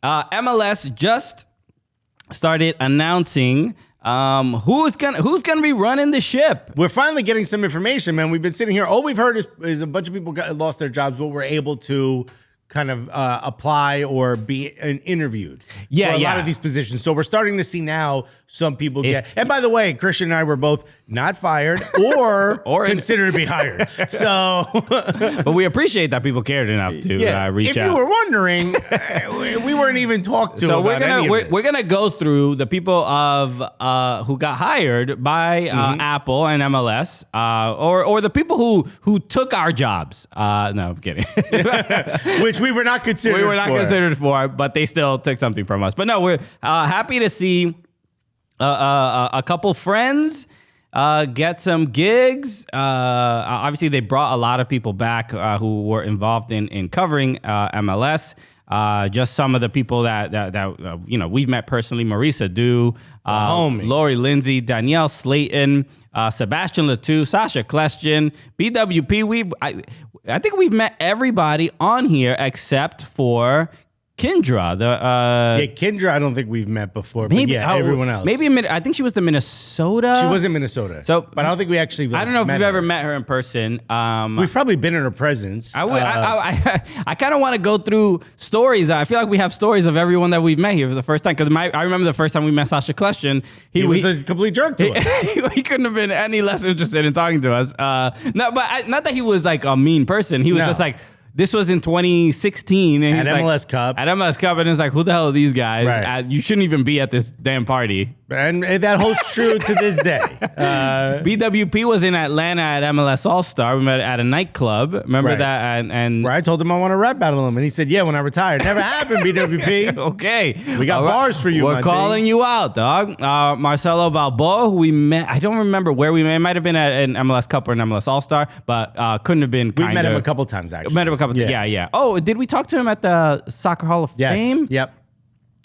MLS just started announcing who's gonna be running the ship. We're finally getting some information, man. We've been sitting here. All we've heard is a bunch of people lost their jobs, but we're able to kind of apply or be interviewed for a lot of these positions. So we're starting to see now some people get. And by the way, Christian and I were both not fired or considered to be hired. So, but we appreciate that people cared enough to reach out. If you were wondering, we weren't even talked to. So we're gonna go through the people of who got hired by Apple and MLS, or the people who took our jobs. No, I'm kidding. Which we were not considered. We were not considered for, but they still took something from us. But no, we're happy to see a couple friends get some gigs. Obviously, they brought a lot of people back who were involved in covering MLS. Just some of the people that we've met personally: Marisa Du, Lori Lindsay, Danielle Slayton, Sebastian Letou, Sasha Kleshin, BWP. I think we've met everybody on here except for Kendra. Kendra, I don't think we've met before. Maybe everyone else. Maybe I think she was the Minnesota. She was in Minnesota. But I don't think we actually. I don't know if we've ever met her in person. We've probably been in her presence. I kind of want to go through stories. I feel like we have stories of everyone that we've met here for the first time. Because I remember the first time we met Sasha Kleshin. He was a complete jerk to us. He couldn't have been any less interested in talking to us. Not that he was like a mean person. He was just like. This was in 2016. And at MLS Cup. At MLS Cup. And it's like, who the hell are these guys? Right. You shouldn't even be at this damn party. And that holds true to this day. BWP was in Atlanta at MLS All-Star. We met at a nightclub. Remember that? And where I told him I want to rap battle him. And he said, yeah, when I retire. Never happened, BWP. Okay. We got bars for you, We're calling you out, dog. Marcelo Balboa, who we met. I don't remember where we met. It might have been at an MLS Cup or an MLS All-Star. But couldn't have been We've met him a couple times, actually. Met him a couple times. Yeah. Oh, did we talk to him at the Soccer Hall of Fame? Yep.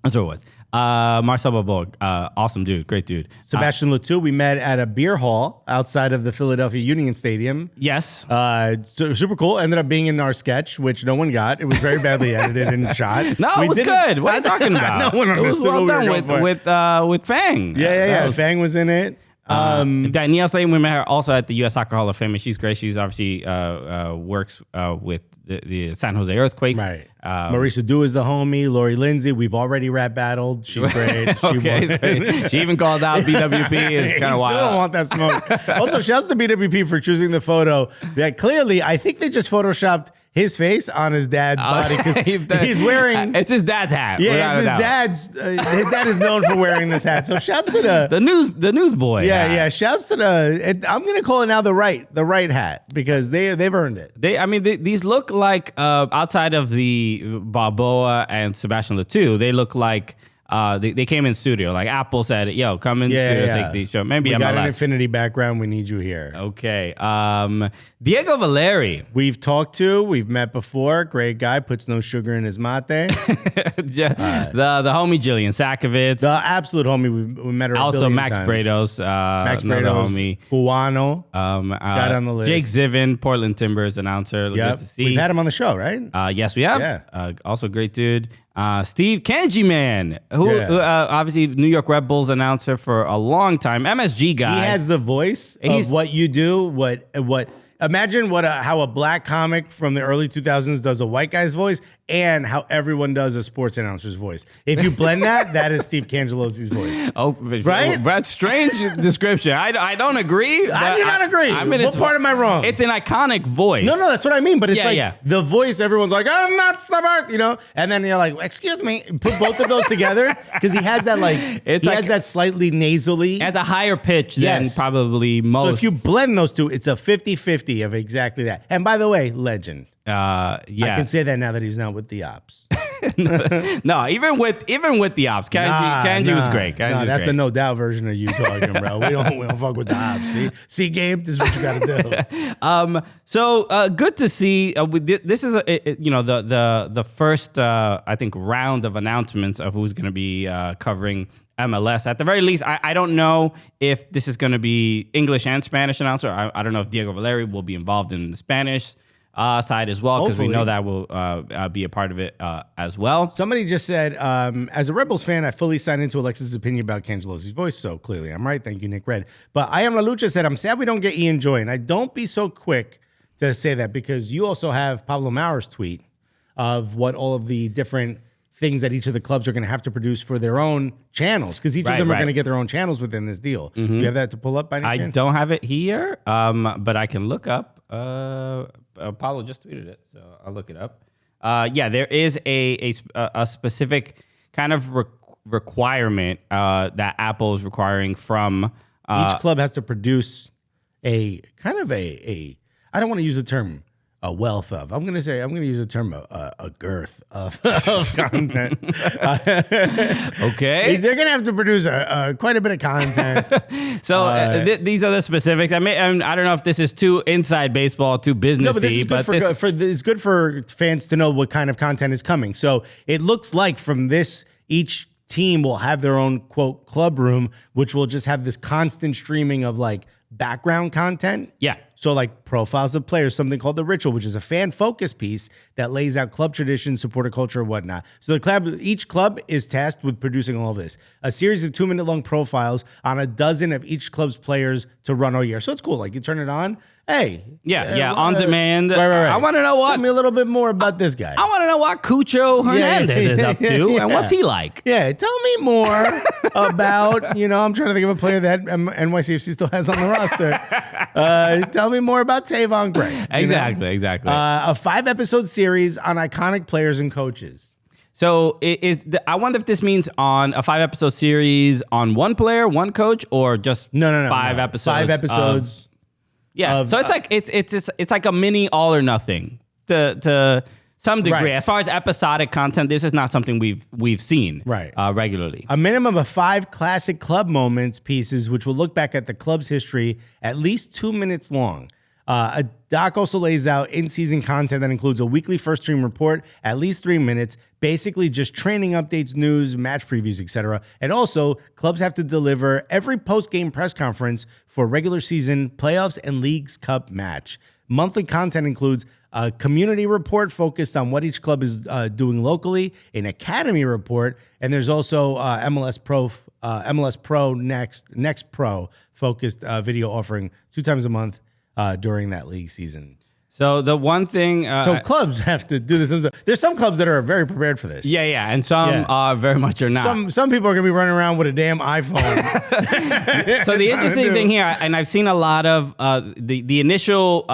That's what it was. Marcel Balboa, awesome dude, great dude. Sebastian Letou, we met at a beer hall outside of the Philadelphia Union Stadium. Yes. So super cool. Ended up being in our sketch, which no one got. It was very badly edited and shot. No, it was good. What are you talking about? No one understood. It was well done with Fang. Yeah. Fang was in it. Danielle Slayton, we met her also at the U.S. Soccer Hall of Fame, and she's great. She's obviously works with the San Jose Earthquakes. Right. Marisa Du is the homie. Lori Lindsay, we've already rap battled. She's great. She even called out BWP. It's kind of wild. Still don't want that smoke. Also, shouts to BWP for choosing the photo that clearly, I think they just photoshopped his face on his dad's body because he's wearing. It's his dad's hat. Yeah, it's his dad's. His dad is known for wearing this hat. So shouts to the newsboy. Yeah. Shouts to I'm gonna call it now the right hat because they've earned it. These look like outside of the Balboa and Sebastian Letou, they look like. They came in studio. Like Apple said, yo, come in studio, take these show. Maybe we MLS. got an Infinity background. We need you here. Okay. Diego Valeri. We've met before. Great guy. Puts no sugar in his mate. The homie Jillian Sakovic. The absolute homie. We met her also Max times. Brados. Max Brados. Homie. Cubano. Got on the list. Jake Zivin, Portland Timbers announcer. Good to see. We've had him on the show, right? Yes, we have. Yeah. Also great dude. Steve Kanji Man, who obviously New York Red Bulls announcer for a long time, MSG guy. He has the voice of what you do. What? Imagine how a black comic from the early 2000s does a white guy's voice, and how everyone does a sports announcer's voice. If you blend that is Steve Cangelosi's voice. Oh, right? That's strange description. I don't agree. I do not agree. What part am I wrong? It's an iconic voice. No, that's what I mean. But it's the voice. Everyone's like, I'm not smart, and then you're like, excuse me. Put both of those together because he has that has that slightly nasally. It has a higher pitch than probably most. So if you blend those two, it's a 50-50 of exactly that. And by the way, legend. I can say that now that he's not with the Ops. No, even with the Ops, Kanji was great. That's the no doubt version of you talking, bro. We don't fuck with the Ops. See, Gabe, this is what you got to do. So good to see. This is the first I think round of announcements of who's going to be covering MLS. At the very least, I don't know if this is going to be English and Spanish announcer. I don't know if Diego Valeri will be involved in the Spanish side as well, because we Hopefully. know that will be a part of it as well. Somebody just said, as a Rebels fan, I fully signed into Alexis' opinion about Cangelosi's voice, so clearly I'm right. Thank you, Nick Red. But I Am La Lucha said, I'm sad we don't get Ian Joy, and I don't be so quick to say that because you also have Pablo Maurer's tweet of what all of the different things that each of the clubs are going to have to produce for their own channels, because each of them are going to get their own channels within this deal. Do you have that to pull up by any chance? I don't have it here, but I can look up. Paulo just tweeted it, so I'll look it up. Yeah, there is a specific kind of requirement that Apple is requiring from each club has to produce a kind of a I don't want to use the term a wealth of. I'm going to use the term a girth of content. Okay. They're going to have to produce quite a bit of content. So these are the specifics. I don't know if this is too inside baseball, too businessy, No, but this is it's good for fans to know what kind of content is coming. So it looks like from this, each team will have their own, quote, club room, which will just have this constant streaming of like background content. Yeah. So like profiles of players, something called The Ritual, which is a fan-focused piece that lays out club traditions, supporter culture, and whatnot. So each club is tasked with producing all of this. A series of 2-minute-long profiles on a dozen of each club's players to run all year. So it's cool. Like you turn it on. Hey. Yeah, on demand. Right. I want to know what. Tell me a little bit more about this guy. I want to know what Cucho Hernandez is up to and what's he like. Yeah, tell me more about, I'm trying to think of a player that NYCFC still has on the roster. Tell me more about Tavon Gray. Exactly. A 5-episode series on iconic players and coaches. So I wonder if this means on a 5-episode series on one player, one coach, or just no, 5 episodes. 5 episodes. Yeah. So it's like it's like a mini All or Nothing to some degree. Right. As far as episodic content, this is not something we've seen regularly. A minimum of 5 classic club moments pieces, which will look back at the club's history, at least 2 minutes long. A doc also lays out in-season content that includes a weekly first-team report, at least 3 minutes, basically just training updates, news, match previews, etc. And also, clubs have to deliver every post-game press conference for regular season, playoffs, and Leagues Cup match. Monthly content includes a community report focused on what each club is doing locally, an academy report, and there's also MLS Pro Next Pro focused video offering 2 times a month during that league season. So the one thing... so clubs have to do this. There's some clubs that are very prepared for this. Yeah, and some very much are not. Some people are going to be running around with a damn iPhone. So the interesting thing here, and I've seen a lot of the initial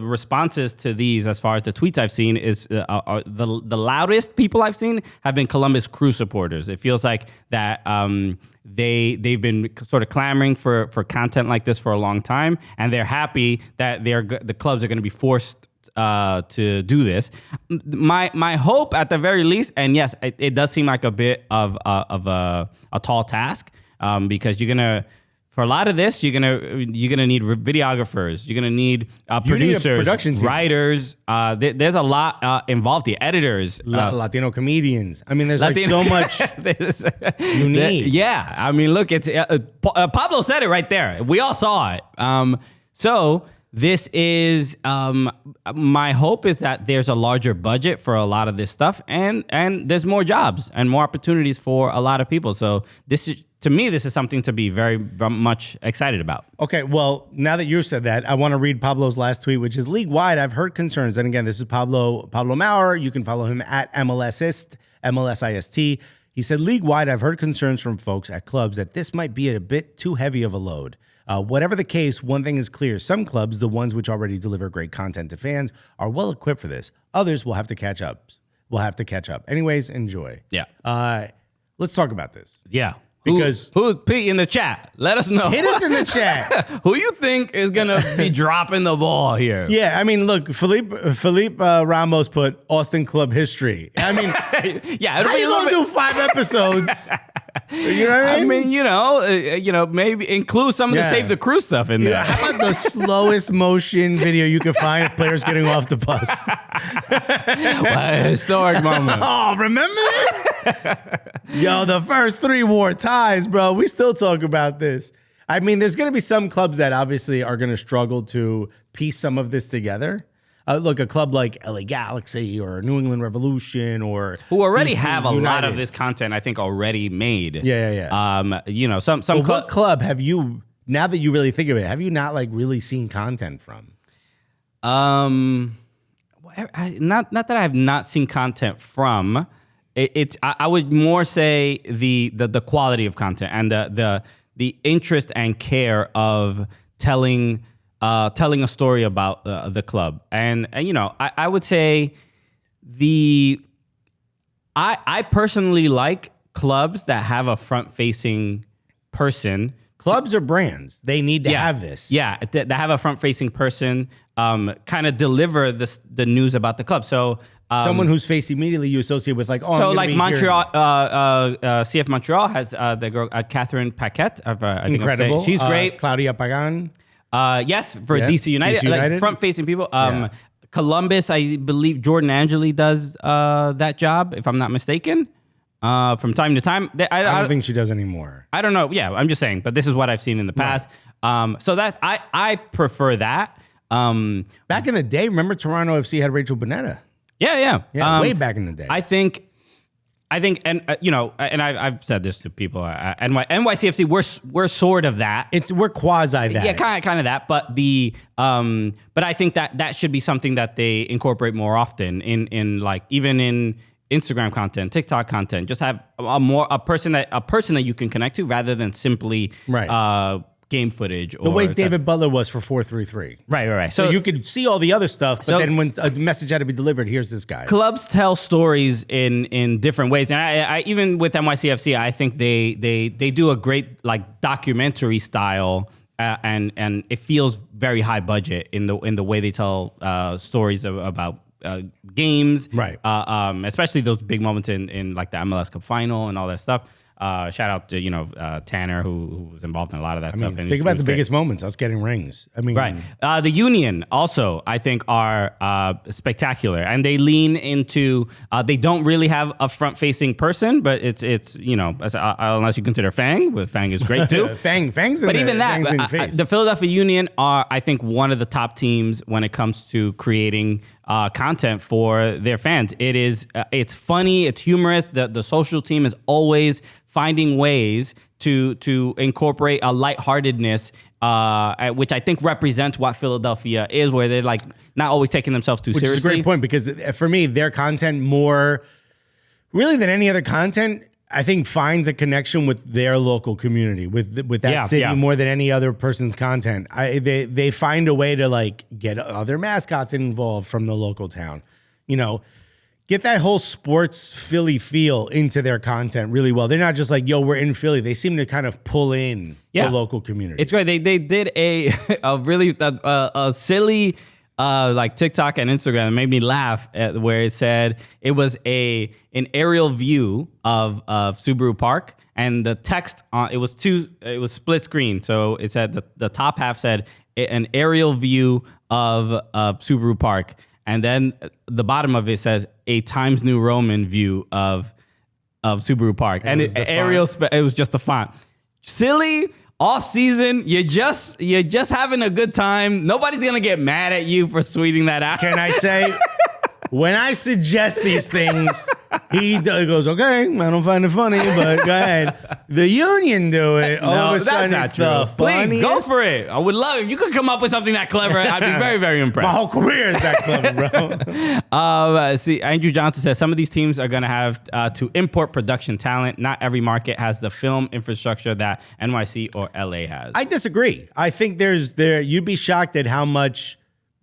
responses to these, as far as the tweets I've seen, is the loudest people I've seen have been Columbus Crew supporters. It feels like that they've been sort of clamoring for content like this for a long time, and they're happy that the clubs are going to be forced to do this. My hope, at the very least, and yes, it does seem like a bit of a tall task, because you're gonna. For a lot of this, you're gonna need videographers. You're gonna need producers, production team. Writers. There's a lot involved here. Editors, Latino comedians. I mean, there's like so much you need. Yeah, I mean, look, it's Pablo said it right there. We all saw it. So this is my hope is that there's a larger budget for a lot of this stuff, and there's more jobs and more opportunities for a lot of people. So this is. To me, this is something to be very, very much excited about. Okay, well, now that you said that, I want to read Pablo's last tweet, which is league-wide. I've heard concerns. And again, this is Pablo Maurer. You can follow him at MLSist, MLSIST. He said, league-wide, I've heard concerns from folks at clubs that this might be a bit too heavy of a load. Whatever the case, one thing is clear. Some clubs, the ones which already deliver great content to fans, are well-equipped for this. Others will have to catch up. Anyways, enjoy. Yeah. Let's talk about this. Yeah. Because who Pete in the chat? Let us know. Hit us in the chat. Who you think is gonna be dropping the ball here? Yeah, I mean, look, Felipe Ramos put Austin Club history. I mean, yeah, how you gonna do 5 episodes? You know what I mean? You know, maybe include some of the Save the Crew stuff in there. Yeah, how about the slowest motion video you can find of players getting off the bus? What a historic moment. Oh, remember this? Yo, the first 3 wore ties, bro. We still talk about this. I mean, there's going to be some clubs that obviously are going to struggle to piece some of this together. look, a club like LA Galaxy or New England Revolution or who already DC have a lot United. of this content, I think, already made. Yeah. You know, some What club have you, now that you really think of it, have you not like really seen content from? Not that I have not seen content from. I would more say the quality of content and the interest and care of telling a story about the club. And you know, I would say I personally like clubs that have a front-facing person. Clubs or brands, they need to have this. Yeah, that have a front-facing person kind of deliver the news about the club. So someone whose face immediately you associate with like, oh, so like Montreal, CF Montreal has the girl Catherine Paquette. I think incredible. She's great. Claudia Pagan. Yes, for DC United, DC United. like front-facing people. Columbus, I believe Jordan Angeli does that job, if I'm not mistaken. From time to time, I don't think she does anymore. I don't know. Yeah, I'm just saying, but this is what I've seen in the past. So that I prefer that. Back in the day, remember Toronto FC had Rachel Bonetta? Yeah. Way back in the day. I think, and you know, and I've said this to people. NYCFC, we're sort of that. We're quasi that. Yeah, kind of that. But but I think that should be something that they incorporate more often in like even in Instagram content, TikTok content. Just have a person that you can connect to rather than simply game footage. The way David Butler was for 433. Right. So you could see all the other stuff, but then when a message had to be delivered, here's this guy. Clubs tell stories in different ways, and I even with NYCFC, I think they do a great like documentary style, and it feels very high budget in the way they tell stories about games, right? Especially those big moments in like the MLS Cup final and all that stuff. Shout out to Tanner who was involved in a lot of that stuff. And think about the biggest moments, us getting rings. I mean, right. The Union also I think are spectacular, and they lean into. They don't really have a front-facing person, but it's unless you consider Fang, but Fang is great too. Fang's in but the, even that, the Philadelphia Union are I think one of the top teams when it comes to creating content for their fans. It's funny, it's humorous. The social team is always finding ways to incorporate a lightheartedness, which I think represents what Philadelphia is, where they're like not always taking themselves too seriously. Which is a great point, because for me, their content more really than any other content, I think finds a connection with their local community, with that city more than any other person's content. They find a way to like get other mascots involved from the local town, get that whole sports Philly feel into their content really well. They're not just like, yo, we're in Philly. They seem to kind of pull in the local community. It's great. They did a really silly like TikTok and Instagram that made me laugh where it said it was an aerial view of Subaru Park, and the text it was split screen. So it said the top half said an aerial view of Subaru Park, and then the bottom of it says a Times New Roman view of Subaru Park, and it was just the font. Silly. Off season, you're just having a good time. Nobody's gonna get mad at you for tweeting that out. Can I say, when I suggest these things, he goes, okay, I don't find it funny, but go ahead. The Union do it. All of a sudden, it's the funniest. Please, go for it. I would love it. If you could come up with something that clever, I'd be very, very impressed. My whole career is that clever, bro. See, Andrew Johnson says some of these teams are going to have to import production talent. Not every market has the film infrastructure that NYC or LA has. I disagree. I think you'd be shocked at how much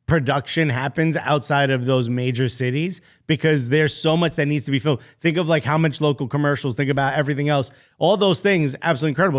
production happens outside of those major cities, because there's so much that needs to be filmed. Think of like how much local commercials, think about everything else. All those things, absolutely incredible.